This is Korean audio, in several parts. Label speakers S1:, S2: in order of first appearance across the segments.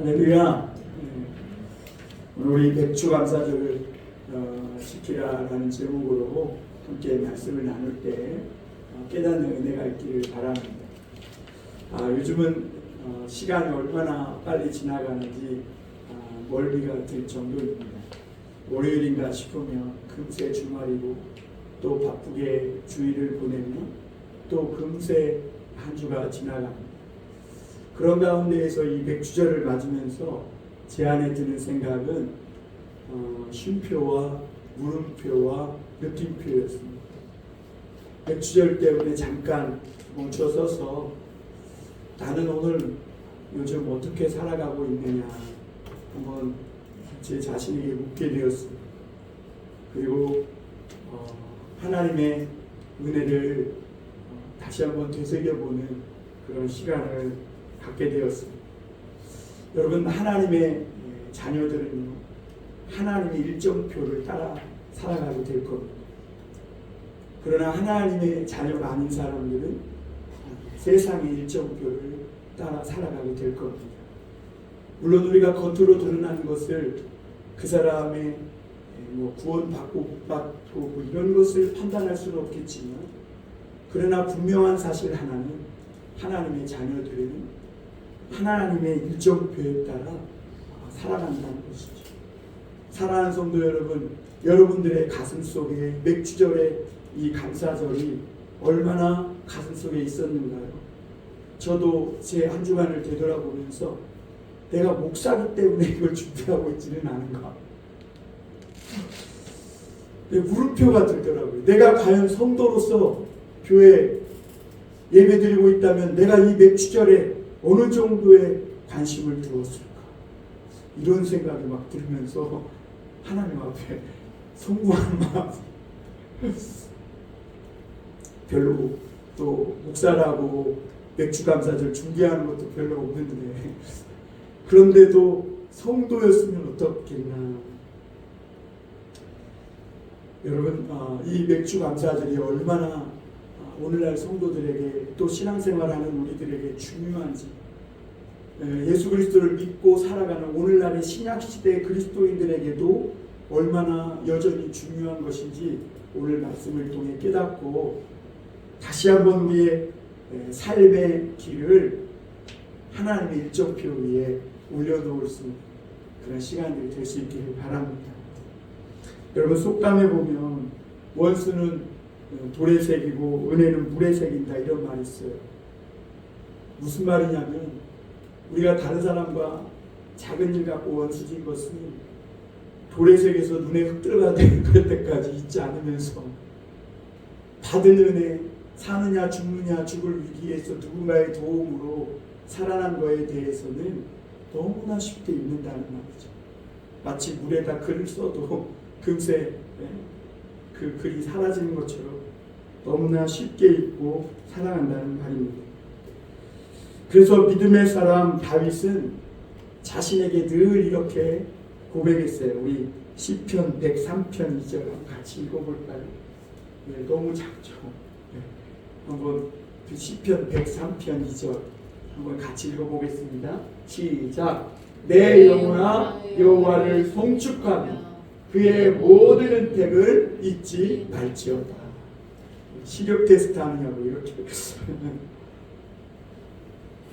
S1: 할렐루야. 오늘 우리 백주감사절을 지키라라는 제목으로 함께 말씀을 나눌 때 깨닫는 은혜가 있기를 바랍니다. 요즘은 시간이 얼마나 빨리 지나가는지 멀미가 들 정도입니다. 월요일인가 싶으면 금세 주말이고 또 바쁘게 주일을 보내면 또 금세 한 주가 지나갑니다. 그런 가운데에서 이 백주절을 맞으면서 제 안에 드는 생각은 쉼표와 물음표와 느낌표였습니다. 백주절 때문에 잠깐 멈춰서서 나는 오늘 요즘 어떻게 살아가고 있느냐 한번 제 자신에게 묻게 되었습니다. 그리고 하나님의 은혜를 다시 한번 되새겨보는 그런 시간을 갖게 되었습니다. 여러분, 하나님의 자녀들은요, 하나님의 일정표를 따라 살아가게 될 겁니다. 그러나 하나님의 자녀가 아닌 사람들은 세상의 일정표를 따라 살아가게 될 겁니다. 물론 우리가 겉으로 드러나는 것을 그 사람의 구원받고 못 받고 이런 것을 판단할 수는 없겠지만, 그러나 분명한 사실 하나는 하나님의 자녀들은 하나님의 일정표에 따라 살아간다는 것이죠. 사랑하는 성도 여러분, 여러분들의 가슴 속에 맥주절의 이 감사절이 얼마나 가슴 속에 있었는가요? 저도 제 한 주간을 되돌아보면서 내가 목사기 때문에 이걸 준비하고 있지는 않은가? 물음표가 들더라고요. 내가 과연 성도로서 교회 예배드리고 있다면 내가 이 맥주절에 어느 정도의 관심을 두었을까? 이런 생각이 막 들면서 하나님 앞에 송구하는 마음. 별로 또 목사라고 맥주감사절 준비하는 것도 별로 없는데, 그런데도 성도였으면 어떻겠나. 여러분, 이 맥주감사절이 얼마나 오늘날 성도들에게 또 신앙생활하는 우리들에게 중요한지, 예수 그리스도를 믿고 살아가는 오늘날의 신약시대 그리스도인들에게도 얼마나 여전히 중요한 것인지 오늘 말씀을 통해 깨닫고 다시 한번 우리의 삶의 길을 하나님의 일정표 위에 올려놓을 수 있는 그런 시간들이 될 수 있기를 바랍니다. 여러분, 속담에 보면 원수는 돌에 새기고 은혜는 물에 새긴다 이런 말이 있어요. 무슨 말이냐면 우리가 다른 사람과 작은 일 갖고 원수진 것은 돌에 새겨서 눈에 흙 들어가야 될 때까지 잊지 않으면서 받은 은혜, 사느냐 죽느냐 죽을 위기에서 누군가의 도움으로 살아난 거에 대해서는 너무나 쉽게 잊는다는 말이죠. 마치 물에다 글을 써도 금세 그 글이 사라지는 것처럼 너무나 쉽게 잊고 살아간다는 말입니다. 그래서 믿음의 사람 다윗은 자신에게 늘 이렇게 고백했어요. 우리 시편 103편 2절 같이 읽어볼까요? 네, 너무 작죠. 네. 한번 그 시편 103편 2절 한번 같이 읽어보겠습니다. 시작. 내 영혼아 여호와를 송축하며 그의 모든 은택을 잊지 말지어다. 시력 테스트 하느냐고 이렇게.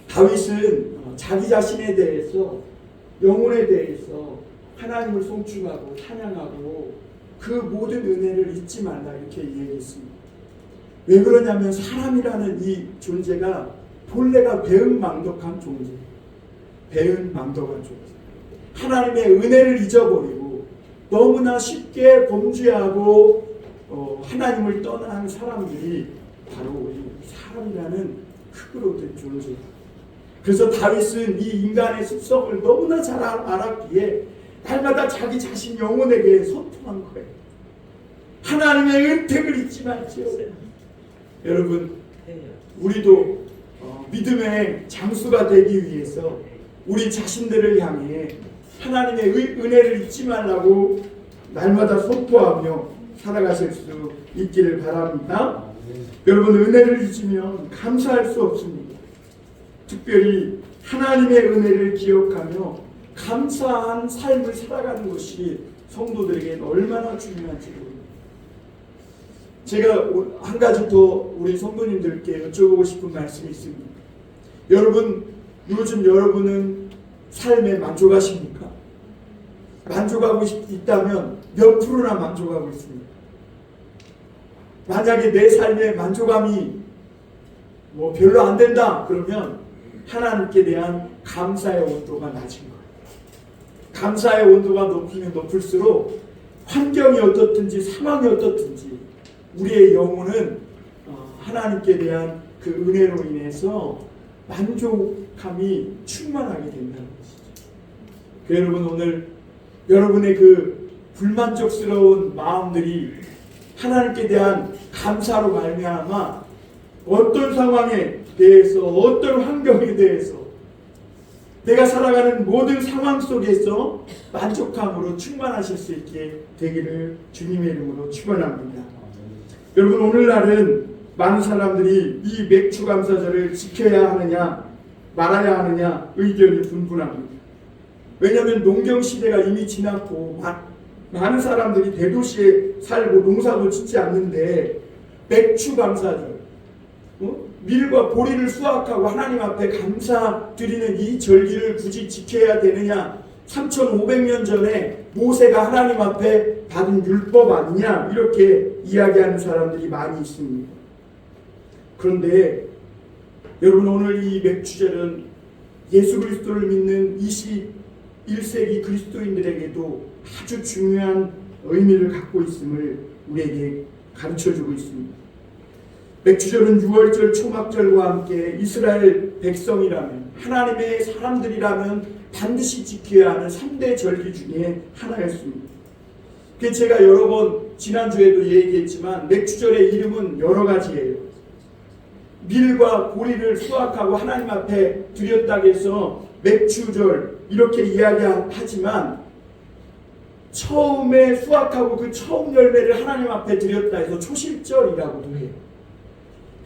S1: 다윗은 자기 자신에 대해서, 영혼에 대해서 하나님을 송축하고 찬양하고 그 모든 은혜를 잊지 말라 이렇게 얘기했습니다. 왜 그러냐면 사람이라는 이 존재가 본래가 배은망덕한 존재, 배은망덕한 존재. 하나님의 은혜를 잊어버리고 너무나 쉽게 범죄하고 하나님을 떠나는 사람들이 바로 우리 사람이라는 흙으로 된 존재입니다. 그래서 다윗은 이 인간의 습성을 너무나 잘 알았기에 날마다 자기 자신 영혼에게 소통한 거예요. 하나님의 은택을 잊지 말지어다. 여러분, 우리도 믿음의 장수가 되기 위해서 우리 자신들을 향해 하나님의 은혜를 잊지 말라고 날마다 선포하며 살아가실 수 있기를 바랍니다. 여러분, 은혜를 잊으면 감사할 수 없습니다. 특별히 하나님의 은혜를 기억하며 감사한 삶을 살아가는 것이 성도들에게는 얼마나 중요한지 모릅니다. 제가 한 가지 더 우리 성도님들께 여쭤보고 싶은 말씀이 있습니다. 여러분, 요즘 여러분은 삶에 만족하십니까? 만족하고 있다면 몇 프로나 만족하고 있습니까? 만약에 내 삶에 만족감이 별로 안 된다 그러면 하나님께 대한 감사의 온도가 낮은 거예요. 감사의 온도가 높으면 높을수록 환경이 어떻든지 상황이 어떻든지 우리의 영혼은 하나님께 대한 그 은혜로 인해서 만족감이 충만하게 된다는 것이죠. 여러분, 오늘 여러분의 그 불만족스러운 마음들이 하나님께 대한 감사로 말미암아 어떤 상황에 대해서, 어떤 환경에 대해서, 내가 살아가는 모든 상황 속에서 만족함으로 충만하실 수 있게 되기를 주님의 이름으로 축원합니다. 여러분, 오늘날은 많은 사람들이 이 맥주 감사절을 지켜야 하느냐 말아야 하느냐 의견이 분분합니다. 왜냐하면 농경 시대가 이미 지났고 많은 사람들이 대도시에 살고 농사도 짓지 않는데 맥주 감사절, 밀과 보리를 수확하고 하나님 앞에 감사드리는 이 절기를 굳이 지켜야 되느냐, 3500년 전에 모세가 하나님 앞에 받은 율법 아니냐, 이렇게 이야기하는 사람들이 많이 있습니다. 그런데 여러분, 오늘 이 맥주절은 예수 그리스도를 믿는 21세기 그리스도인들에게도 아주 중요한 의미를 갖고 있음을 우리에게 가르쳐주고 있습니다. 맥주절은 유월절, 초막절과 함께 이스라엘 백성이라면, 하나님의 사람들이라면 반드시 지켜야 하는 3대 절기 중에 하나였습니다. 제가 여러 번 지난주에도 얘기했지만 맥주절의 이름은 여러 가지예요. 밀과 보리를 수확하고 하나님 앞에 드렸다고 해서 맥주절 이렇게 이야기하지만, 처음에 수확하고 그 처음 열매를 하나님 앞에 드렸다 해서 초실절이라고도 해요.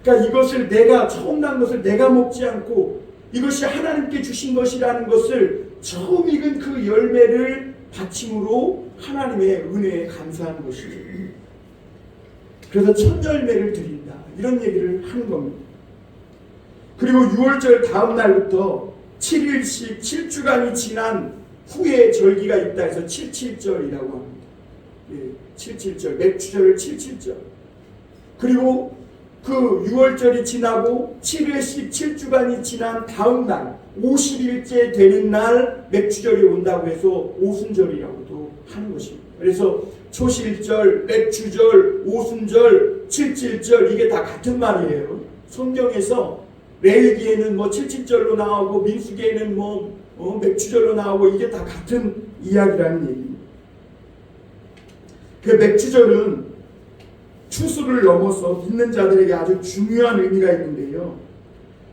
S1: 그러니까 이것을 내가 처음 난 것을 내가 먹지 않고 이것이 하나님께 주신 것이라는 것을 처음 익은 그 열매를 바침으로 하나님의 은혜에 감사하는 것이죠. 그래서 첫 열매를 드린다, 이런 얘기를 하는 겁니다. 그리고 6월절 다음 날부터 7일씩 7주간이 지난 후에 절기가 있다 해서 77절이라고 합니다. 77절, 맥주절을 77절. 그리고 그 6월절이 지나고 7일씩 7주간이 지난 다음 날 50일째 되는 날 맥주절이 온다고 해서 오순절이라고도 하는 것입니다. 그래서 초실절, 맥주절, 오순절, 77절, 이게 다 같은 말이에요. 성경에서 레위기에는 77절로 나오고 민수기에는 맥주절로 나오고, 이게 다 같은 이야기라는 얘기입니다. 그 맥주절은 추수를 넘어서 믿는 자들에게 아주 중요한 의미가 있는데요.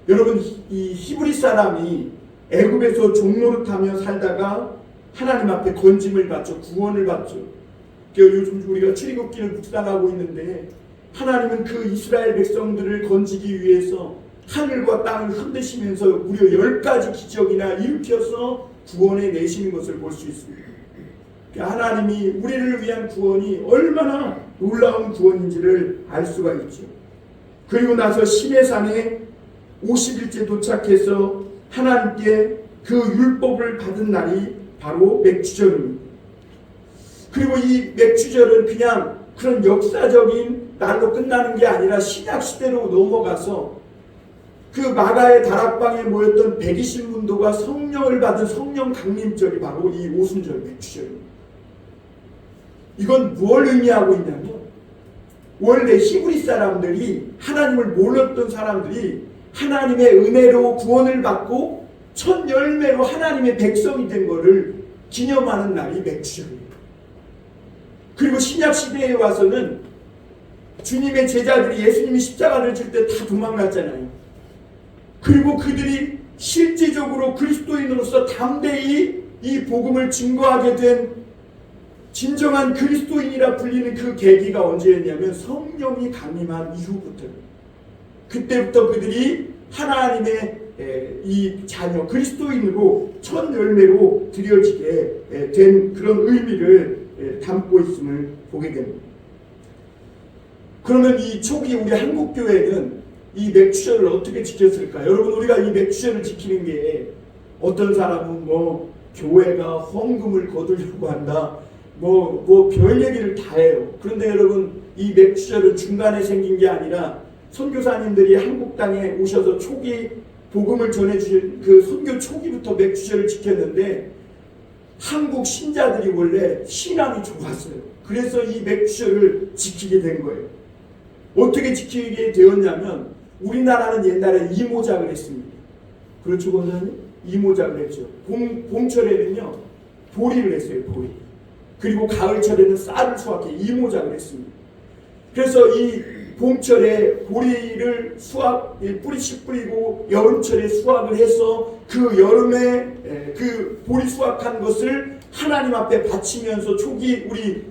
S1: 여러분, 이 히브리 사람이 애굽에서 종노릇하며 살다가 하나님 앞에 건짐을 받죠. 구원을 받죠. 요즘 우리가 출애굽기를 묵상하고 있는데, 하나님은 그 이스라엘 백성들을 건지기 위해서 하늘과 땅을 흔드시면서 무려 10가지 기적이나 일으켜서 구원해 내시는 것을 볼 수 있습니다. 하나님이 우리를 위한 구원이 얼마나 놀라운 구원인지를 알 수가 있죠. 그리고 나서 시내산에 50일째 도착해서 하나님께 그 율법을 받은 날이 바로 맥주절입니다. 그리고 이 맥주절은 그냥 그런 역사적인 날로 끝나는 게 아니라 신약시대로 넘어가서 그 마가의 다락방에 모였던 120문도가 성령을 받은 성령 강림절이 바로 이 오순절 맥주절입니다. 이건 뭘 의미하고 있냐면, 원래 히브리 사람들이, 하나님을 몰랐던 사람들이 하나님의 은혜로 구원을 받고 첫 열매로 하나님의 백성이 된 것을 기념하는 날이 맥주절이에요. 그리고 신약시대에 와서는 주님의 제자들이 예수님이 십자가를 질 때 다 도망갔잖아요. 그리고 그들이 실질적으로 그리스도인으로서 담대히 이 복음을 증거하게 된 진정한 그리스도인이라 불리는 그 계기가 언제였냐면 성령이 강림한 이후부터, 그때부터 그들이 하나님의 이 자녀 그리스도인으로 첫 열매로 드려지게 된 그런 의미를 담고 있음을 보게 됩니다. 그러면 이 초기 우리 한국교회는 이 맥주절을 어떻게 지켰을까? 여러분, 우리가 이 맥주절을 지키는 게 어떤 사람은 뭐 교회가 헌금을 거두려고 한다, 뭐 별 얘기를 다 해요. 그런데 여러분, 이 맥주절은 중간에 생긴 게 아니라 선교사님들이 한국 땅에 오셔서 초기 복음을 전해주신 그 선교 초기부터 맥주절을 지켰는데, 한국 신자들이 원래 신앙이 좋았어요. 그래서 이 맥주절을 지키게 된 거예요. 어떻게 지키게 되었냐면, 우리나라는 옛날에 이모작을 했습니다. 그렇죠, 권사님? 이모작을 했죠. 봄철에는요 보리를 했어요. 보리. 그리고 가을철에는 쌀을 수확해 이모작을 했습니다. 그래서 이 봄철에 보리를 뿌리씩 뿌리고 여름철에 수확을 해서 그 여름에 그 보리 수확한 것을 하나님 앞에 바치면서 초기 우리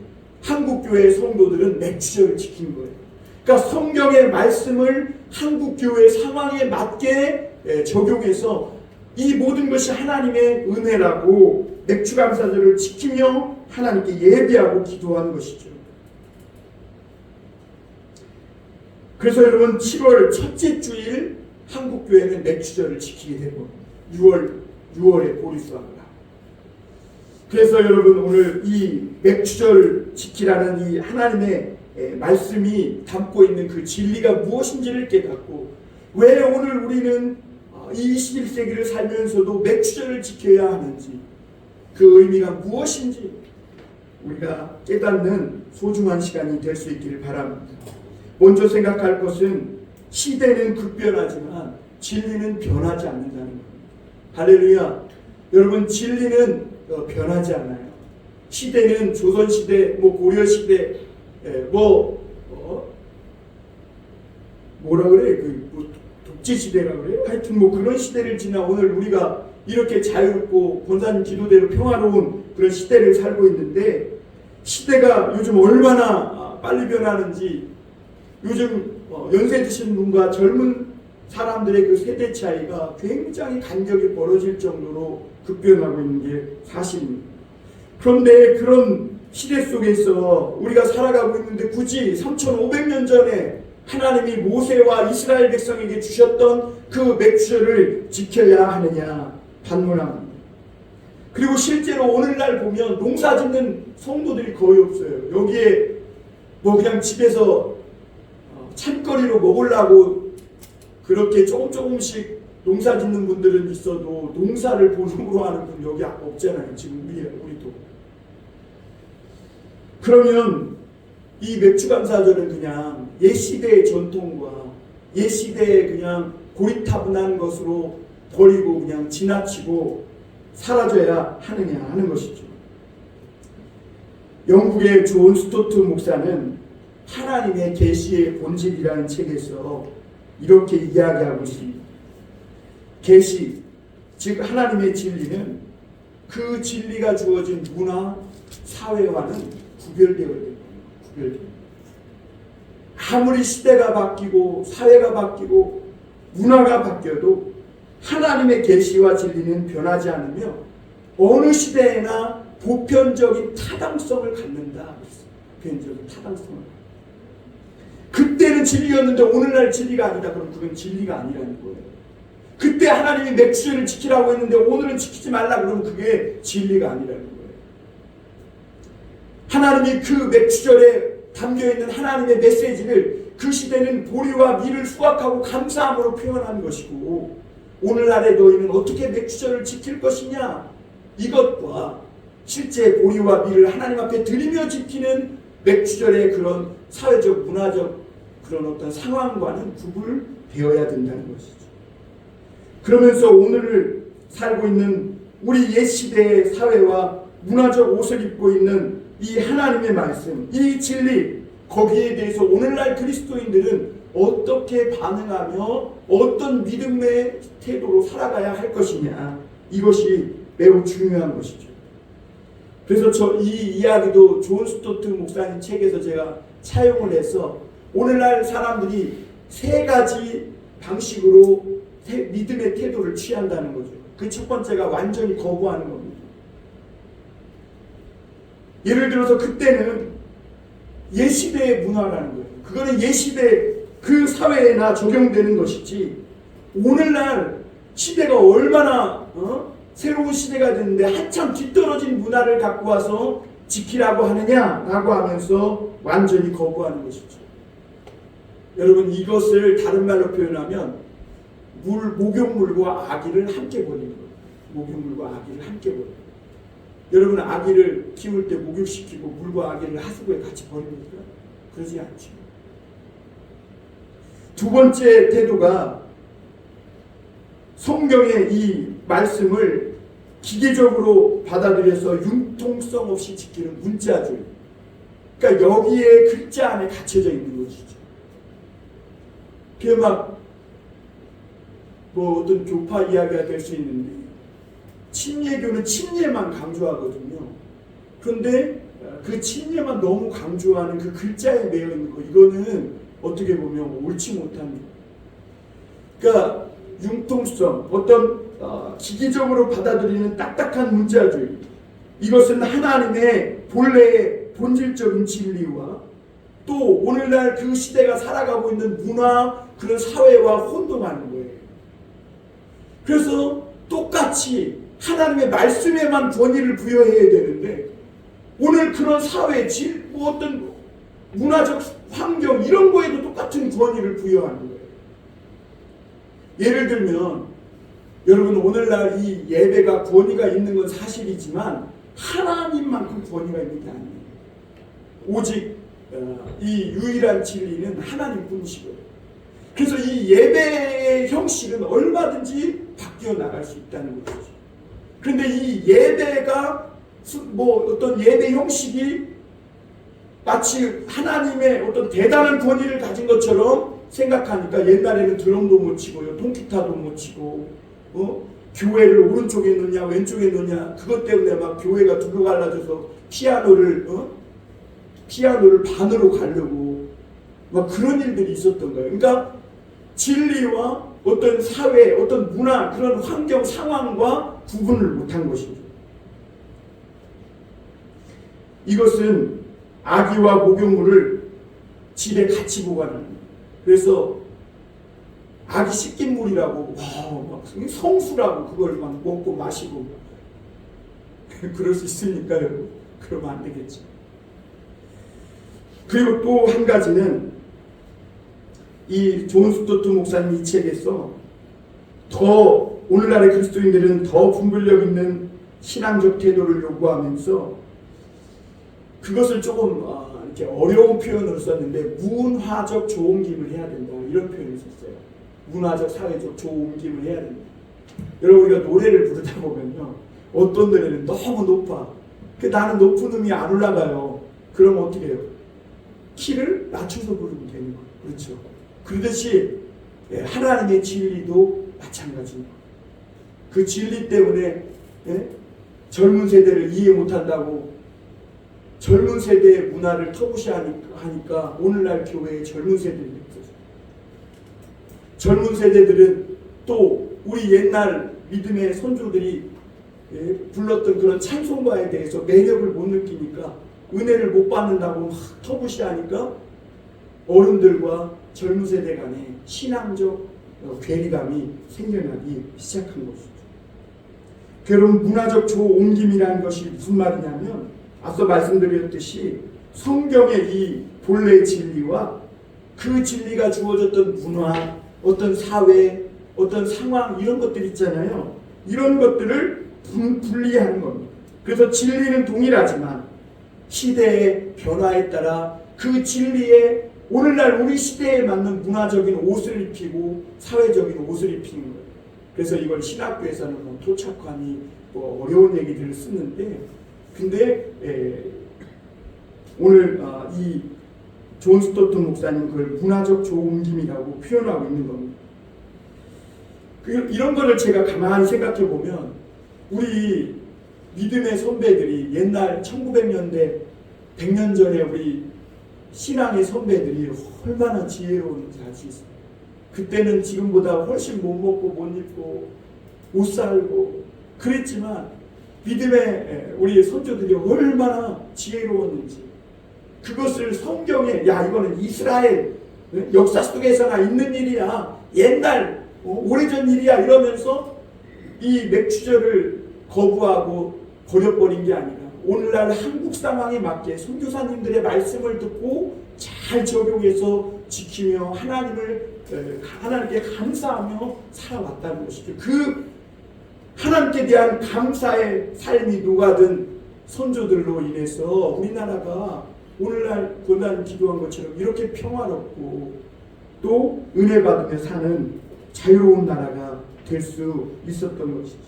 S1: 한국교회 성도들은 맥주절을 지킨 거예요. 그러니까 성경의 말씀을 한국교회 상황에 맞게 적용해서 이 모든 것이 하나님의 은혜라고 맥주감사절을 지키며 하나님께 예배하고 기도하는 것이죠. 그래서 여러분, 7월 첫째 주일 한국교회는 맥주절을 지키게 되고 6월에 보리수확을 하고, 그래서 여러분, 오늘 이 맥주절 지키라는 이 하나님의 말씀이 담고 있는 그 진리가 무엇인지를 깨닫고, 왜 오늘 우리는 이 21세기를 살면서도 맥주절을 지켜야 하는지, 그 의미가 무엇인지 우리가 깨닫는 소중한 시간이 될 수 있기를 바랍니다. 먼저 생각할 것은 시대는 급변하지만 진리는 변하지 않는다는 겁니다. 할렐루야. 여러분, 진리는 변하지 않아요. 시대는 조선시대, 고려시대, 뭐라 그래? 독재시대라 그래요? 하여튼 그런 시대를 지나 오늘 우리가 이렇게 자유롭고 권사님 기도대로 평화로운 그런 시대를 살고 있는데, 시대가 요즘 얼마나 빨리 변하는지, 요즘 연세 드신 분과 젊은 사람들의 그 세대 차이가 굉장히 간격이 벌어질 정도로 급변하고 있는 게 사실입니다. 그런데 그런 시대 속에서 우리가 살아가고 있는데 굳이 3500년 전에 하나님이 모세와 이스라엘 백성에게 주셨던 그 맥주절을 지켜야 하느냐 반문합니다. 그리고 실제로 오늘날 보면 농사 짓는 성도들이 거의 없어요. 여기에 그냥 집에서 찬거리로 먹으려고 그렇게 조금씩 농사 짓는 분들은 있어도 농사를 본업으로 하는 분 여기 없잖아요. 지금 우리도. 그러면 이 맥주감사절은 그냥 옛시대의 전통과 옛시대의 그냥 고리타분한 것으로 버리고 그냥 지나치고 사라져야 하느냐 하는 것이죠. 영국의 존 스토트 목사는 하나님의 계시의 본질이라는 책에서 이렇게 이야기하고 있습니다. 계시, 즉 하나님의 진리는 그 진리가 주어진 문화, 사회와는 구별되어야 됩니다. 아무리 시대가 바뀌고 사회가 바뀌고 문화가 바뀌어도 하나님의 계시와 진리는 변하지 않으며 어느 시대에나 보편적인 타당성을 갖는다. 보편적인 타당성을. 그때는 진리였는데 오늘날 진리가 아니다. 그럼 그건 진리가 아니라는 거예요. 그때 하나님이 맥주절을 지키라고 했는데 오늘은 지키지 말라. 그러면 그게 진리가 아니라는 거예요. 하나님이 그 맥주절에 담겨있는 하나님의 메시지를 그 시대는 보리와 밀을 수확하고 감사함으로 표현한 것이고, 오늘날의 너희는 어떻게 맥주절을 지킬 것이냐, 이것과 실제 보리와 밀을 하나님 앞에 드리며 지키는 맥주절의 그런 사회적 문화적 그런 어떤 상황과는 구분되어야 된다는 것이죠. 그러면서 오늘을 살고 있는 우리 옛시대의 사회와 문화적 옷을 입고 있는 이 하나님의 말씀, 이 진리, 거기에 대해서 오늘날 그리스도인들은 어떻게 반응하며 어떤 믿음의 태도로 살아가야 할 것이냐, 이것이 매우 중요한 것이죠. 그래서 이 이야기도 존 스토트 목사님 책에서 제가 차용을 해서 오늘날 사람들이 세 가지 방식으로 믿음의 태도를 취한다는 거죠. 그 첫 번째가 완전히 거부하는 겁니다. 예를 들어서 그때는 예시대의 문화라는 거예요. 그거는 예시대 그 사회에나 적용되는 것이지, 오늘날 시대가 얼마나 새로운 시대가 됐는데 한참 뒤떨어진 문화를 갖고 와서 지키라고 하느냐라고 하면서 완전히 거부하는 것이죠. 여러분, 이것을 다른 말로 표현하면 목욕물과 아기를 함께 버리는 거예요. 목욕물과 아기를 함께 버리는 거예요. 여러분, 아기를 키울 때 목욕시키고 물과 아기를 하수구에 같이 버립니까? 그러지 않죠. 두 번째 태도가 성경의 이 말씀을 기계적으로 받아들여서 융통성 없이 지키는 문자줄. 그러니까 여기에 글자 안에 갇혀져 있는 것이죠. 그게 뭐 어떤 교파 이야기가 될 수 있는데, 침례교는 침례만 강조하거든요. 그런데 그 침례만 너무 강조하는 그 글자에 매여 있는 거, 이거는 어떻게 보면 옳지 못합니다. 그러니까 융통성, 어떤 기계적으로 받아들이는 딱딱한 문자주의, 이것은 하나님의 본래의 본질적인 진리와 또 오늘날 그 시대가 살아가고 있는 문화, 그런 사회와 혼동하는 거예요. 그래서 똑같이 하나님의 말씀에만 권위를 부여해야 되는데, 오늘 그런 사회 질, 어떤 문화적 환경 이런 거에도 똑같은 권위를 부여하는 거예요. 예를 들면 여러분, 오늘날 이 예배가 권위가 있는 건 사실이지만 하나님만큼 권위가 있는 게 아니에요. 오직 이 유일한 진리는 하나님뿐이시고요. 그래서 이 예배의 형식은 얼마든지 바뀌어 나갈 수 있다는 것이죠. 그런데 이 예배가 어떤 예배 형식이 마치 하나님의 어떤 대단한 권위를 가진 것처럼 생각하니까 옛날에는 드럼도 못 치고요, 통기타도 못 치고, 교회를 오른쪽에 놓냐 왼쪽에 놓냐 그것 때문에 막 교회가 두고 갈라져서 피아노를 반으로 가려고 막 그런 일들이 있었던 거예요. 그러니까 진리와 어떤 사회, 어떤 문화, 그런 환경 상황과 구분을 못한 것이죠. 이것은 아기와 목욕물을 집에 같이 보관하는 거예요. 그래서 아기 씻긴 물이라고 막 성수라고 그걸 막 먹고 마시고 그럴 수 있으니까요. 그러면 안 되겠죠. 그리고 또 한 가지는 이 존 스토트 목사님 이 책에서 더 오늘날의 그리스도인들은 더 분별력 있는 신앙적 태도를 요구하면서 그것을 조금 이렇게 어려운 표현으로 썼는데, 문화적 조옮김을 해야 된다, 이런 표현을 썼어요. 문화적 사회적 조옮김을 해야 된다. 여러분, 우리가 노래를 부르다 보면요, 어떤 노래는 너무 높아. 나는 높은 음이 안 올라가요. 그럼 어떻게 해요? 키를 낮춰서 부르면 되는 거예요. 그렇죠? 그러듯이 하나님의 진리도 마찬가지입니다. 그 진리 때문에 젊은 세대를 이해 못한다고 젊은 세대의 문화를 터부시하니까 오늘날 교회에 젊은 세대들이 있어요. 젊은 세대들은 또 우리 옛날 믿음의 선조들이 불렀던 그런 찬송가에 대해서 매력을 못 느끼니까, 은혜를 못 받는다고 막 터부시하니까 어른들과 젊은 세대 간에 신앙적 괴리감이 생겨나기 시작한 것이죠. 여러분, 문화적 조옮김이라는 것이 무슨 말이냐면, 앞서 말씀드렸듯이 성경의 이 본래 진리와 그 진리가 주어졌던 문화, 어떤 사회, 어떤 상황, 이런 것들 있잖아요. 이런 것들을 분리하는 겁니다. 그래서 진리는 동일하지만 시대의 변화에 따라 그 진리에 오늘날 우리 시대에 맞는 문화적인 옷을 입히고 사회적인 옷을 입히는 거예요. 그래서 이걸 신학교에서는 뭐 토착화니 뭐 어려운 얘기들을 쓰는데, 근데 오늘 이 존 스토트 목사님 그걸 문화적 조옮김이라고 표현하고 있는 겁니다. 이런 거를 제가 가만히 생각해 보면 우리 믿음의 선배들이 옛날 1900년대 100년 전에 우리 신앙의 선배들이 얼마나 지혜로운지 알 수 있어요. 그때는 지금보다 훨씬 못 먹고 못 입고 못 살고 그랬지만 믿음의 우리 선조들이 얼마나 지혜로웠는지 그것을 성경에 이거는 이스라엘 역사 속에서나 있는 일이야 옛날 오래전 일이야 이러면서 이 맥주절을 거부하고 버려버린 게 아니라 오늘날 한국 상황에 맞게 선교사님들의 말씀을 듣고 잘 적용해서 지키며 하나님께 감사하며 살아왔다는 것이죠. 그 하나님께 대한 감사의 삶이 녹아든 선조들로 인해서 우리나라가 오늘날 고난 기도한 것처럼 이렇게 평화롭고 또 은혜 받으며 사는 자유로운 나라가 될 수 있었던 것이죠.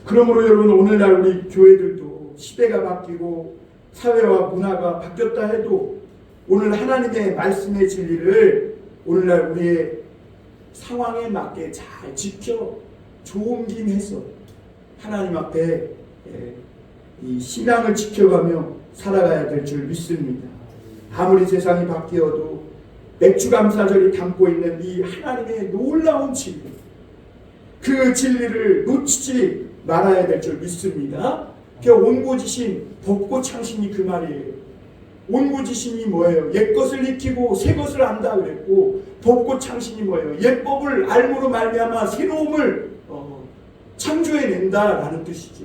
S1: 그러므로 여러분 오늘날 우리 교회들도 시대가 바뀌고 사회와 문화가 바뀌었다 해도 오늘 하나님의 말씀의 진리를 오늘날 우리의 상황에 맞게 잘 지켜 조옮긴 해서 하나님 앞에 이 신앙을 지켜가며 살아가야 될 줄 믿습니다. 아무리 세상이 바뀌어도 맥주감사절이 담고 있는 이 하나님의 놀라운 진리 그 진리를 놓치지 말아야 될 줄 믿습니다. 온고지신 벚꽃창신이 그 말이에요. 온고지신이 뭐예요? 옛것을 익히고 새것을 안다 그랬고 벚꽃창신이 뭐예요? 옛법을 알므로 말미암아 새로움을 창조해낸다라는 뜻이죠.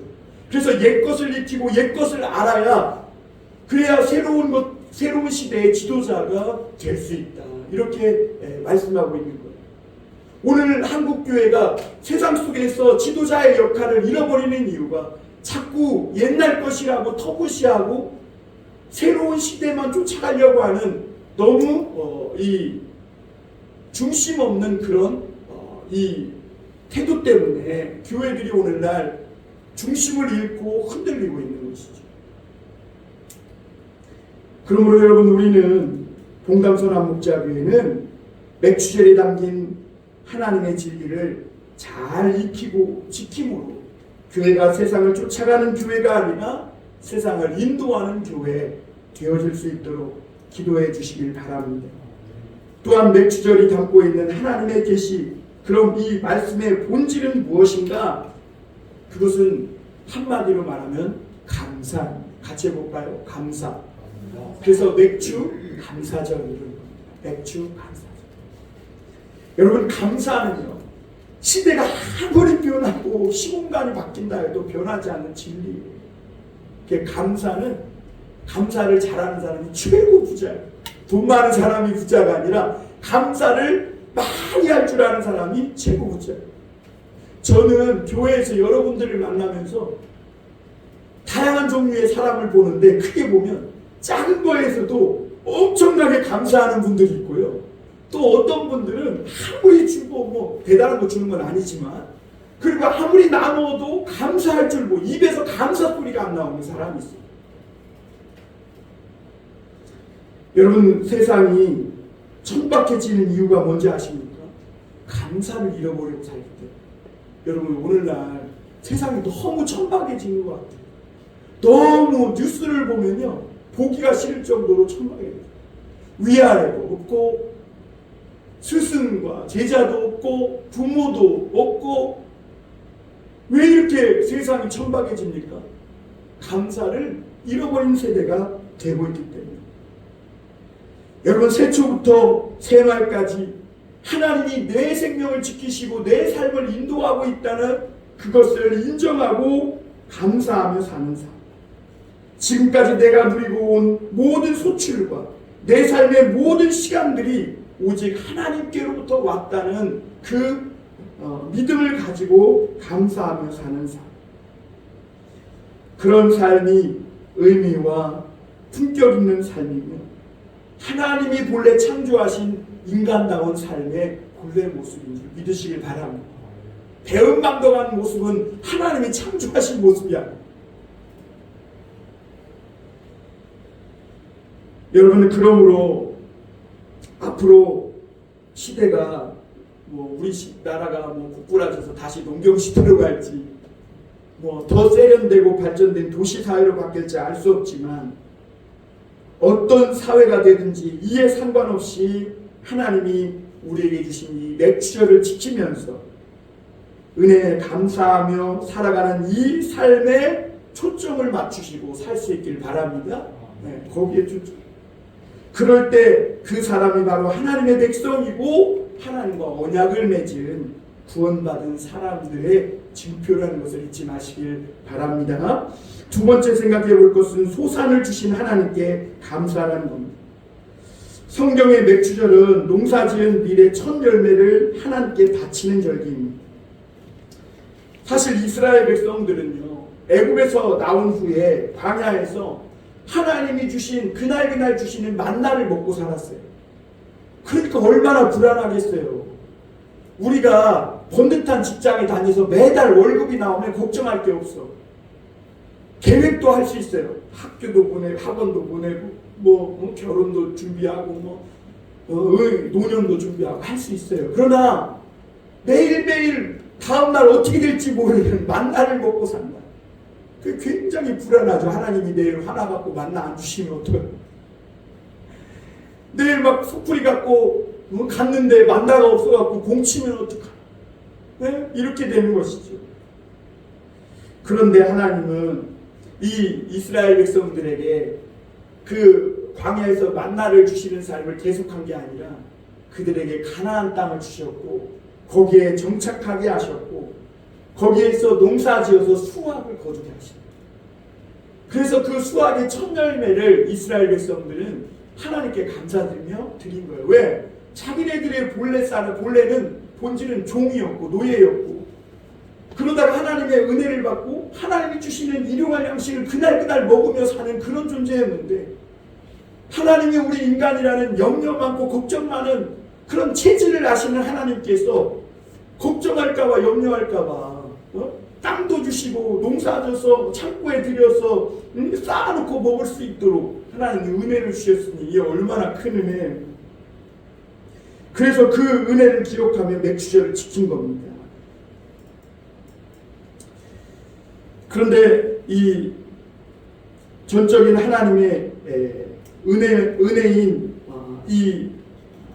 S1: 그래서 옛것을 익히고 옛것을 알아야 그래야 새로운 시대의 지도자가 될 수 있다. 이렇게 말씀하고 있는 거예요. 오늘 한국교회가 세상 속에서 지도자의 역할을 잃어버리는 이유가 자꾸 옛날 것이라고 터부시하고 새로운 시대만 쫓아가려고 하는 너무 이 중심 없는 그런 이 태도 때문에 교회들이 오늘날 중심을 잃고 흔들리고 있는 것이죠. 그러므로 여러분 우리는 봉담선한 목자교회는 맥주절에 담긴 하나님의 진리를 잘 익히고 지킴으로 교회가 세상을 쫓아가는 교회가 아니라 세상을 인도하는 교회 되어질 수 있도록 기도해 주시길 바랍니다. 또한 맥주절이 담고 있는 하나님의 계시, 그럼 이 말씀의 본질은 무엇인가? 그것은 한마디로 말하면 감사. 같이 해볼까요? 감사. 그래서 맥주 감사절 이런 겁니다. 맥주 감사절. 여러분 감사는요 시대가 아무리 변하고 시공간이 바뀐다 해도 변하지 않는 진리예요. 감사를 잘하는 사람이 최고 부자예요. 돈 많은 사람이 부자가 아니라 감사를 많이 할 줄 아는 사람이 최고 부자예요. 저는 교회에서 여러분들을 만나면서 다양한 종류의 사람을 보는데 크게 보면 작은 거에서도 엄청나게 감사하는 분들이 있고요. 또 어떤 분들은 아무리 주고 대단한 거 주는 건 아니지만 그리고 아무리 나눠도 감사할 줄 입에서 감사 소리가 안 나오는 사람이 있어요. 여러분 세상이 천박해지는 이유가 뭔지 아십니까? 감사를 잃어버리고 살 때. 여러분 오늘날 세상이 너무 천박해진 것 같아요. 너무 뉴스를 보면요 보기가 싫을 정도로 천박해요. 위아래도 없고 스승과 제자도 없고 부모도 없고 왜 이렇게 세상이 천박해집니까? 감사를 잃어버린 세대가 되고 있기 때문에. 여러분 세초부터 새말까지 하나님이 내 생명을 지키시고 내 삶을 인도하고 있다는 그것을 인정하고 감사하며 사는 삶. 지금까지 내가 누리고 온 모든 소출과 내 삶의 모든 시간들이 오직 하나님께로부터 왔다는 그 믿음을 가지고 감사하며 사는 삶. 그런 삶이 의미와 품격 있는 삶이며 하나님이 본래 창조하신 인간다운 삶의 본래 모습인 줄 믿으시길 바랍니다. 배은망덕한 모습은 하나님이 창조하신 모습이야. 여러분 그러므로 앞으로 시대가 우리 나라가 고꾸라져서 다시 농경시대로 갈지 더 세련되고 발전된 도시사회로 바뀔지 알 수 없지만 어떤 사회가 되든지 이에 상관없이 하나님이 우리에게 주신 이 맥주절을 지키면서 은혜에 감사하며 살아가는 이 삶에 초점을 맞추시고 살 수 있길 바랍니다. 거기에 초점. 그럴 때 그 사람이 바로 하나님의 백성이고 하나님과 언약을 맺은 구원받은 사람들의 증표라는 것을 잊지 마시길 바랍니다. 두 번째 생각해 볼 것은 소산을 주신 하나님께 감사하는 겁니다. 성경의 맥주절은 농사지은 밀의 첫 열매를 하나님께 바치는 절기입니다. 사실 이스라엘 백성들은요, 애굽에서 나온 후에 광야에서 하나님이 주신 그날 주시는 만나를 먹고 살았어요. 그러니까 얼마나 불안하겠어요. 우리가 번듯한 직장에 다녀서 매달 월급이 나오면 걱정할 게 없어. 계획도 할 수 있어요. 학교도 보내고 학원도 보내고 결혼도 준비하고 노년도 준비하고 할 수 있어요. 그러나 매일매일 다음날 어떻게 될지 모르는 만나를 먹고 산다. 그게 굉장히 불안하죠. 하나님이 내일 화나 갖고 만나 안 주시면 어떡해요. 내일 막 속풀이 갖고 갔는데 만나가 없어 갖고 공치면 어떡하나. 네? 이렇게 되는 것이죠. 그런데 하나님은 이 이스라엘 백성들에게 그 광야에서 만나를 주시는 삶을 계속한 게 아니라 그들에게 가나안 땅을 주셨고 거기에 정착하게 하셨고 거기에서 농사지어서 수확을 거두게 하십니다. 그래서 그 수확의 첫 열매를 이스라엘 백성들은 하나님께 감사드리며 드린 거예요. 왜? 자기네들의 본래는 본질은 종이었고 노예였고 그러다가 하나님의 은혜를 받고 하나님이 주시는 일용할 양식을 그날 먹으며 사는 그런 존재였는데 하나님이 우리 인간이라는 염려 많고 걱정 많은 그런 체질을 아시는 하나님께서 걱정할까봐 염려할까봐 땅도 주시고 농사져서 창고에 들여서 쌓아놓고 먹을 수 있도록 하나님이 은혜를 주셨으니 이게 얼마나 큰 은혜예요. 그래서 그 은혜를 기억하며 맥주절을 지킨 겁니다. 그런데 이 전적인 하나님의 은혜인 이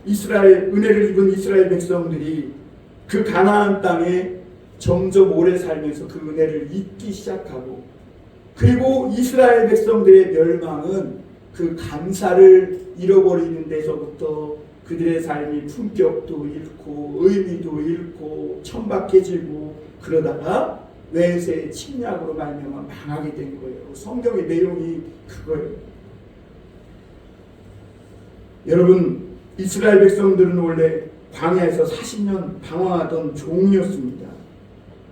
S1: 이스라엘 은혜를 입은 이스라엘 백성들이 그 가나안 땅에 점점 오래 살면서 그 은혜를 잊기 시작하고 그리고 이스라엘 백성들의 멸망은 그 감사를 잃어버리는 데서부터 그들의 삶이 품격도 잃고 의미도 잃고 천박해지고 그러다가 외세의 침략으로 말미암아 망하게 된 거예요. 성경의 내용이 그거예요. 여러분 이스라엘 백성들은 원래 광야에서 40년 방황하던 종이었습니다.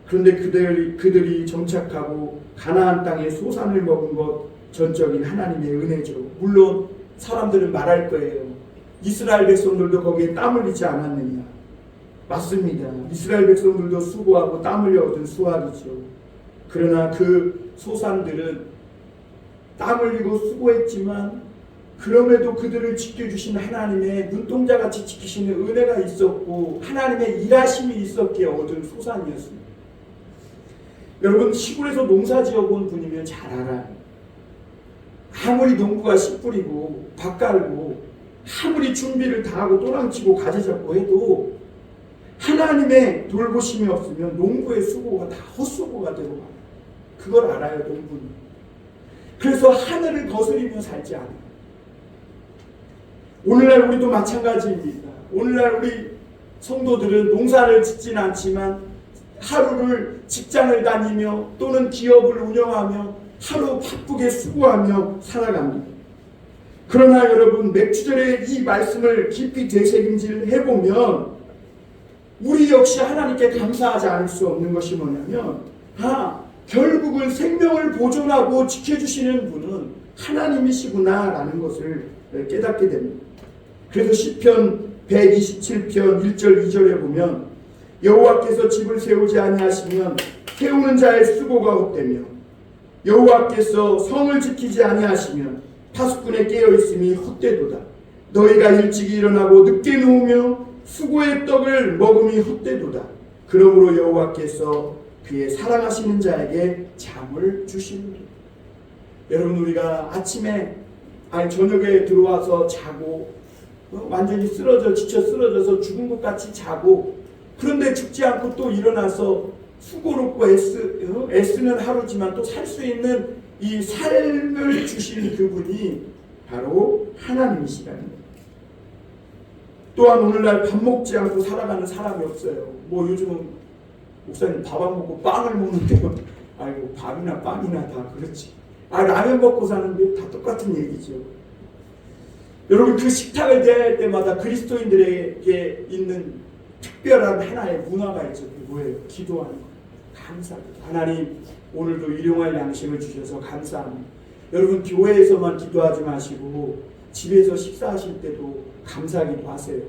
S1: 그런데 그들이 정착하고 가나안 땅에 소산을 먹은 것 전적인 하나님의 은혜죠. 물론 사람들은 말할 거예요. 이스라엘 백성들도 거기에 땀 흘리지 않았느냐. 맞습니다. 이스라엘 백성들도 수고하고 땀 흘려 얻은 수확이죠. 그러나 그 소산들은 땀 흘리고 수고했지만 그럼에도 그들을 지켜주신 하나님의 눈동자같이 지키시는 은혜가 있었고 하나님의 일하심이 있었기에 얻은 소산이었습니다. 여러분 시골에서 농사 지어본 분이면 잘 알아요. 아무리 농부가 씨 뿌리고 밭 갈고 아무리 준비를 다 하고 또랑치고 가지 잡고 해도 하나님의 돌보심이 없으면 농부의 수고가 다 헛수고가 되고 말아요. 그걸 알아요 농부는. 그래서 하늘을 거스리며 살지 않아요. 오늘날 우리도 마찬가지입니다. 오늘날 우리 성도들은 농사를 짓지는 않지만 하루를 직장을 다니며 또는 기업을 운영하며 하루 바쁘게 수고하며 살아갑니다. 그러나 여러분 맥주절의 이 말씀을 깊이 되새김질 해보면 우리 역시 하나님께 감사하지 않을 수 없는 것이 뭐냐면 결국은 생명을 보존하고 지켜주시는 분은 하나님이시구나 라는 것을 깨닫게 됩니다. 그래서 시편 127편 1절 2절에 보면 여호와께서 집을 세우지 아니하시면 세우는 자의 수고가 헛되며 여호와께서 성을 지키지 아니하시면 파수꾼에 깨어있음이 헛되도다. 너희가 일찍 일어나고 늦게 누우며 수고의 떡을 먹음이 헛되도다. 그러므로 여호와께서 그의 사랑하시는 자에게 잠을 주시리라. 여러분 우리가 저녁에 들어와서 자고 완전히 지쳐 쓰러져서 죽은 것 같이 자고, 그런데 죽지 않고 또 일어나서 수고롭고 애쓰는 하루지만 또 살 수 있는 이 삶을 주신 그분이 바로 하나님이시라는 거예요. 또한 오늘날 밥 먹지 않고 살아가는 사람이 없어요. 뭐 요즘은 목사님 밥 안 먹고 빵을 먹는데요. 아이고, 밥이나 빵이나 다 그렇지. 라면 먹고 사는데 다 똑같은 얘기죠. 여러분, 그 식탁을 대할 때마다 그리스도인들에게 있는 특별한 하나의 문화가 있죠. 그게 뭐예요? 기도하는 거예요. 감사합니다. 하나님, 오늘도 일용할 양식을 주셔서 감사합니다. 여러분, 교회에서만 기도하지 마시고 집에서 식사하실 때도 감사기도 하세요.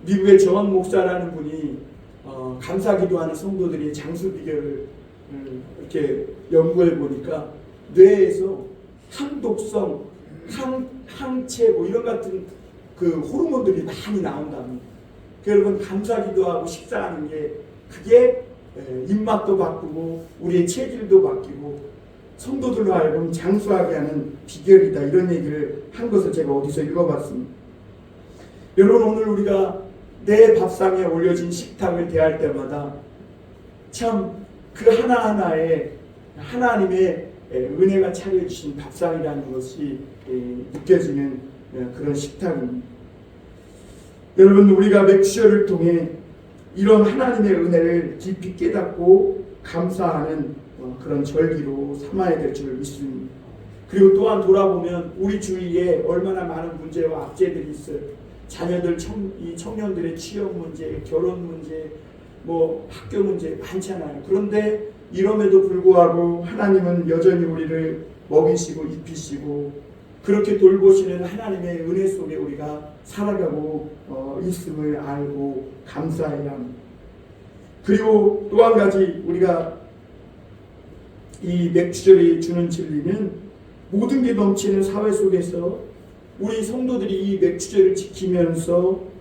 S1: 미국의 전 목사라는 분이 감사 기도하는 성도들이 장수 비결을 이렇게 연구해 보니까 뇌에서 항독성, 항체 뭐 이런 같은 그 호르몬들이 많이 나온답니다. 여러분, 감사 기도하고 식사하는 게 그게 입맛도 바꾸고 우리의 체질도 바뀌고 성도들로 하여금 장수하게 하는 비결이다, 이런 얘기를 한 것을 제가 어디서 읽어봤습니다. 여러분, 오늘 우리가 내 밥상에 올려진 식탁을 대할 때마다 참 그 하나하나에 하나님의 은혜가 차려주신 밥상이라는 것이 느껴지는 그런 식탁입니다. 여러분, 우리가 맥주절을 통해 이런 하나님의 은혜를 깊이 깨닫고 감사하는 그런 절기로 삼아야 될 줄 믿습니다. 그리고 또한 돌아보면 우리 주위에 얼마나 많은 문제와 악재들이 있어요. 자녀들, 이 청년들의 취업 문제, 결혼 문제, 뭐 학교 문제 많잖아요. 그런데 이럼에도 불구하고 하나님은 여전히 우리를 먹이시고 입히시고 그렇게 돌보시는 하나님의 은혜 속에 우리가 살아가고 있음을 알고 감사해야 합니다. 그리고 또 한 가지, 우리가 이 맥주절이 주는 진리는 모든 게 넘치는 사회 속에서 우리 성도들이 이 맥주절을 지키면서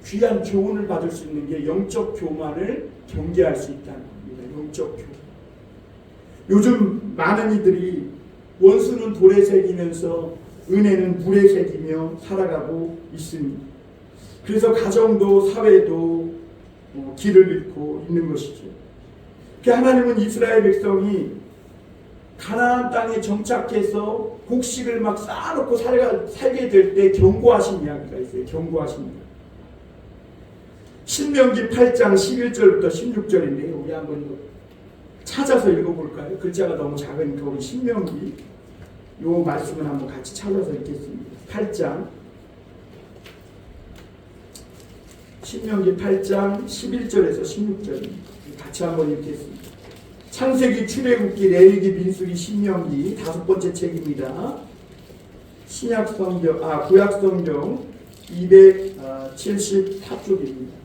S1: 귀한 교훈을 받을 수 있는 게 영적 교만을 경계할 수 있다는 겁니다. 영적 교훈. 요즘 많은 이들이 원수는 돌에 새기면서 은혜는 물에 새기며 살아가고 있습니다. 그래서 가정도 사회도 길을 잃고 있는 것이죠. 하나님은 이스라엘 백성이 가나안 땅에 정착해서 곡식을 막 쌓아놓고 살게 될 때 경고하신 이야기가 있어요. 경고하신 이야기. 신명기 8장 11절부터 16절인데요. 우리 한번 찾아서 읽어볼까요? 글자가 너무 작으니까 우리 신명기 요 말씀을 한번 같이 찾아서 읽겠습니다. 8장 신명기 8장 11절에서 16절 같이 한번 읽겠습니다. 창세기, 출애굽기, 레위기, 민수기, 신명기 5번째 책입니다. 구약성경 274쪽입니다.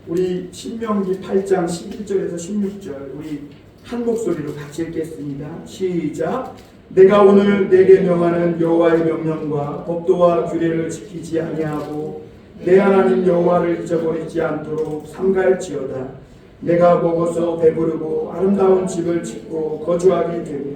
S1: 우리 신명기 8장 11절에서 16절 우리 한 목소리로 같이 읽겠습니다. 시작. 내가 오늘 내게 명하는 여호와의 명령과 법도와 규례를 지키지 아니하고 내 하나님 여호와를 잊어버리지 않도록 삼갈지어다. 내가 먹어서 배부르고 아름다운 집을 짓고 거주하게 되며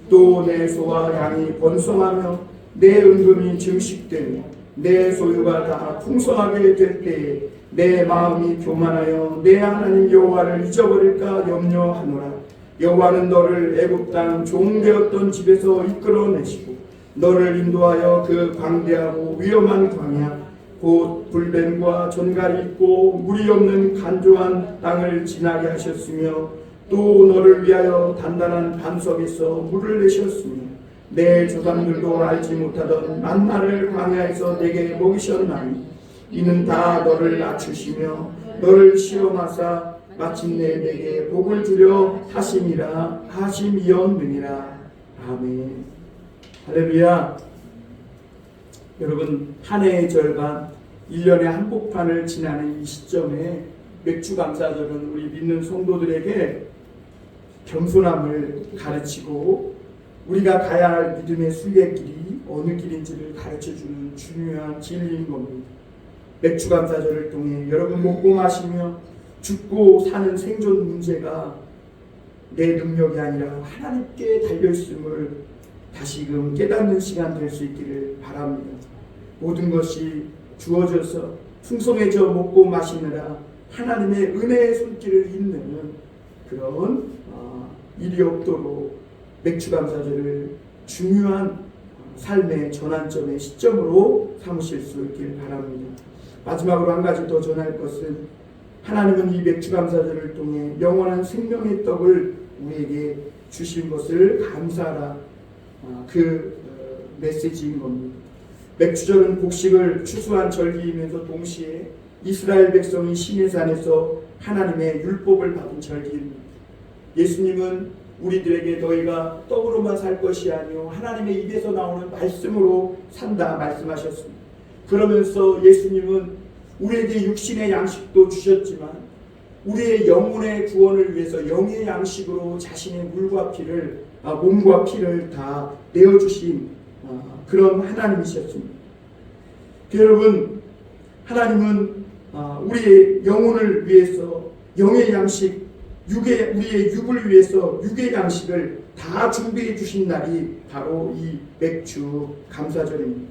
S1: 또 내 소와 양이 번성하며 내 은금이 증식되며 내 소유가 다 풍성하게 될 때에 내 마음이 교만하여 내 하나님 여호와를 잊어버릴까 염려하노라. 여호와는 너를 애굽 땅 종되었던 집에서 이끌어내시고 너를 인도하여 그 광대하고 위험한 광야 곧 불뱀과 전갈이 있고 물이 없는 간조한 땅을 지나게 하셨으며 또 너를 위하여 단단한 반석에서 물을 내셨으며 내 조상들도 알지 못하던 만나를 광야에서 내게 먹이셨나니 이는 다 너를 낮추시며 너를 시험하사 마침내 내게 복을 주려 하심이라 하심이었느니라. 아멘. 할렐루야. 여러분, 한 해의 절반 1년의 한복판을 지나는 이 시점에 맥주감사절은 우리 믿는 성도들에게 겸손함을 가르치고 우리가 가야 할 믿음의 순례길이 어느 길인지를 가르쳐주는 중요한 진리인 겁니다. 맥주감사절을 통해 여러분 먹고 마시며 죽고 사는 생존 문제가 내 능력이 아니라 하나님께 달려있음을 다시금 깨닫는 시간 될 수 있기를 바랍니다. 모든 것이 주어져서 풍성해져 먹고 마시느라 하나님의 은혜의 손길을 잇는 그런 일이 없도록 맥주감사절을 중요한 삶의 전환점의 시점으로 삼으실 수 있길 바랍니다. 마지막으로 한 가지 더 전할 것은 하나님은 이 맥주감사절을 통해 영원한 생명의 떡을 우리에게 주신 것을 감사하라, 그 메시지인 겁니다. 맥주절은 곡식을 추수한 절기이면서 동시에 이스라엘 백성이 시내산에서 하나님의 율법을 받은 절기입니다. 예수님은 우리들에게 너희가 떡으로만 살 것이 아니요 하나님의 입에서 나오는 말씀으로 산다 말씀하셨습니다. 그러면서 예수님은 우리에게 육신의 양식도 주셨지만 우리의 영혼의 구원을 위해서 영의 양식으로 자신의 몸과 피를 다 내어주신 그런 하나님이셨습니다. 여러분, 하나님은 우리의 영혼을 위해서 영의 양식, 우리의 육을 위해서 육의 양식을 다 준비해 주신 날이 바로 이 맥주 감사절입니다.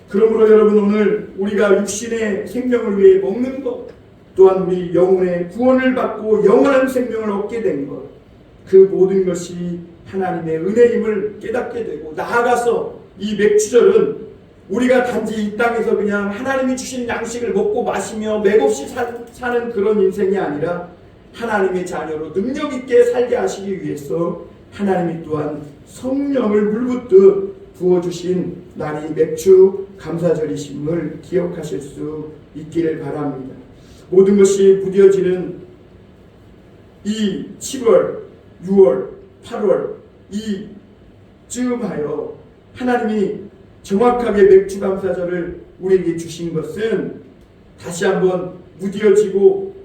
S1: 그러므로 여러분, 오늘 우리가 육신의 생명을 위해 먹는 것, 또한 우리 영혼의 구원을 받고 영원한 생명을 얻게 된 것, 그 모든 것이 하나님의 은혜임을 깨닫게 되고, 나아가서 이 맥주절은 우리가 단지 이 땅에서 그냥 하나님이 주신 양식을 먹고 마시며 맥없이 사는 그런 인생이 아니라 하나님의 자녀로 능력 있게 살게 하시기 위해서 하나님이 또한 성령을 물붓듯 부어주신 날이 맥주 감사절이심을 기억하실 수 있기를 바랍니다. 모든 것이 무뎌지는 이 7월, 6월, 8월 이쯤하여 하나님이 정확하게 맥주 감사절을 우리에게 주신 것은 다시 한번 무뎌지고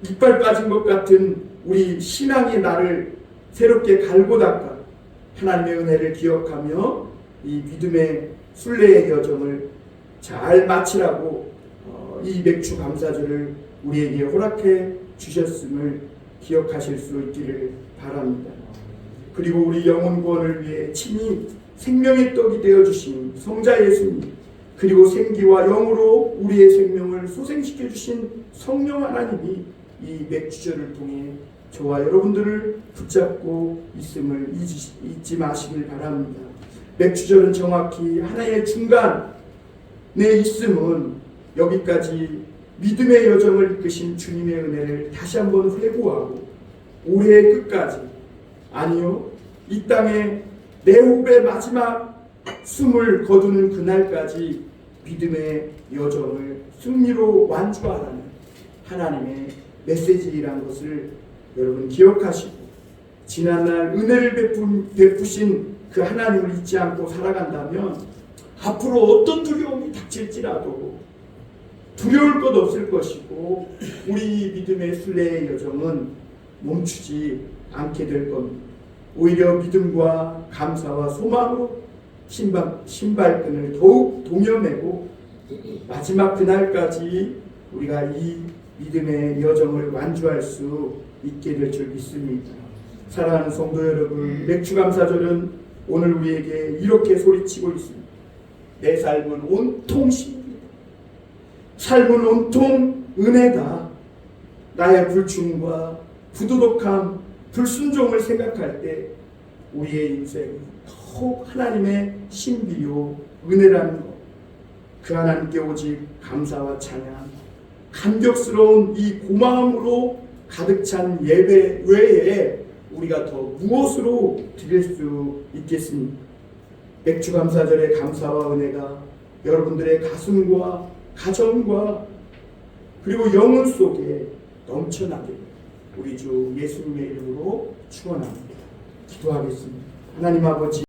S1: 이빨 빠진 것 같은 우리 신앙의 날을 새롭게 갈고 닦아 하나님의 은혜를 기억하며 이 믿음의 순례의 여정을 잘 마치라고 이 맥주 감사절을 우리에게 허락해 주셨음을 기억하실 수 있기를 바랍니다. 그리고 우리 영혼 구원을 위해 친히 생명의 떡이 되어주신 성자 예수님, 그리고 생기와 영으로 우리의 생명을 소생시켜 주신 성령 하나님이 이 맥주절을 통해 저와 여러분들을 붙잡고 있음을 잊지 마시길 바랍니다. 맥주절은 정확히 하나의 중간에 있음은 여기까지 믿음의 여정을 이끄신 주님의 은혜를 다시 한번 회고하고 올해의 끝까지, 아니요, 이 땅에 내 호흡의 마지막 숨을 거두는 그날까지 믿음의 여정을 승리로 완주하라는 하나님의 메시지라는 것을 여러분 기억하시고, 지난날 은혜를 베푸신 그 하나님을 잊지 않고 살아간다면 앞으로 어떤 두려움이 닥칠지라도 두려울 것 없을 것이고, 우리 믿음의 순례의 여정은 멈추지 않게 될 겁니다. 오히려 믿음과 감사와 소망으로 신발끈을 더욱 동여매고 마지막 그날까지 우리가 이 믿음의 여정을 완주할 수 있게 될 줄 믿습니다. 사랑하는 성도 여러분, 맥주감사절은 오늘 우리에게 이렇게 소리치고 있습니다. 내 삶은 온통 신비다. 삶은 온통 은혜다. 나의 불충과 부도덕함, 불순종을 생각할 때 우리의 인생은 더욱 하나님의 신비요 은혜라는 것, 그 하나님께 오직 감사와 찬양, 감격스러운 이 고마움으로 가득 찬 예배 외에 우리가 더 무엇으로 드릴 수 있겠습니까? 맥주감사절의 감사와 은혜가 여러분들의 가슴과 가정과 그리고 영혼 속에 넘쳐나게 우리 주 예수님의 이름으로 축원합니다. 기도하겠습니다. 하나님 아버지,